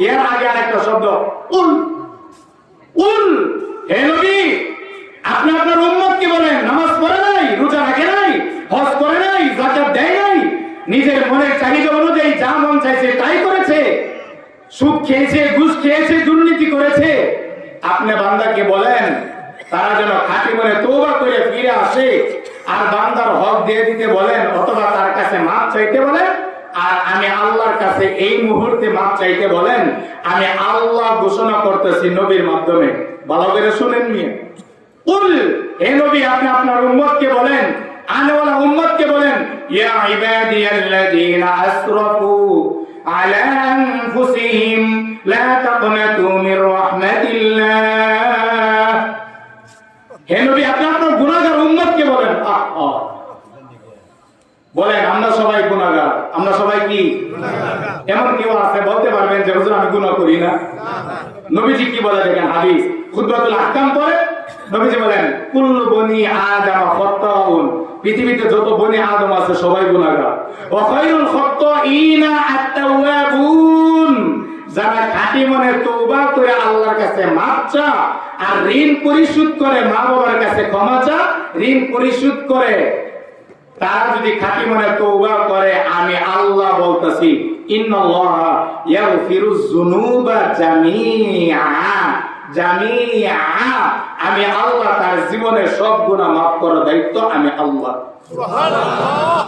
এর আগে আরেকটা শব্দ উল। উল, হে নবী আপনি আপনার উম্মতকে বলেন নামাজ পড়ে নাই, রোজা রাখে নাই, হজ করে নাই, যাকাত দেয় নাই, নিজের মনের চাহিদা অনুযায়ী যা মন চাইছে তাই করেছে, সুদ খেয়েছে, ঘুষ খেয়েছে, দুর্নীতি করেছে। আপনি বান্দাকে বলেন তারা যেন খাঁটি মনে তওবা করে ফিরে আসে, আর বান্দার হক দিয়ে দিতে বলেন, অথবা তার কাছে মাপ চাইতে বলেন। আর আমি আল্লাহর কাছে এই মুহূর্তে মাপ চাইতে বলেন। আমি আল্লাহ ঘোষণা করতেছি নবীর মাধ্যমে, ভালো করে শুনেন নিয়ে। উল, হে নবী আপনি আপনার উম্মতকে বলেন, আনেওয়ালা উম্মতকে বলেন, ইয়া ইবাদিয়াল্লাযীনা আসরাফু আলা আনফুসিহিম লা তাকনাতু মির রাহমাতিল্লাহ। হে নবী আপনি আপনার গুনাহগার উম্মতকে বলেন, বলেন আমরা সবাই গুনাহগার, আমরা সবাই কি গুনাহগার? এমন কেউ আছে বলতে পারবেন যে হুজুর আমি গুনাহ করি না? নবীজি কি বলে দেখেন, হাদিস খুতবাতুল আহকাম পড়ে নবীজি বলেন কুল্লু বনি আদম খাত্তাউন, পৃথিবীতে যত বনি আদম আছে সবাই গুনাহগার। ওয়া খায়রুল খাত্তাইনা আত-তাওয়াবুন, যারা খাঁটি মনে তওবা করে আল্লাহর কাছে মাপ চা আর ঋণ পরিশোধ করে, মা বাবার কাছে ক্ষমা চা, ঋণ পরিশোধ করে, তারা যদি খাঁটি মনে তওবা করে, আমি আল্লাহ বলতেছি ইন্নাল্লাহা ইয়াগফিরুয যুনুবা জামিআ, জামিআ, আমি আল্লাহ তার জীবনের সব গুনাহ মাফ করার দায়িত্ব আমি আল্লাহ। সুবহানাল্লাহ।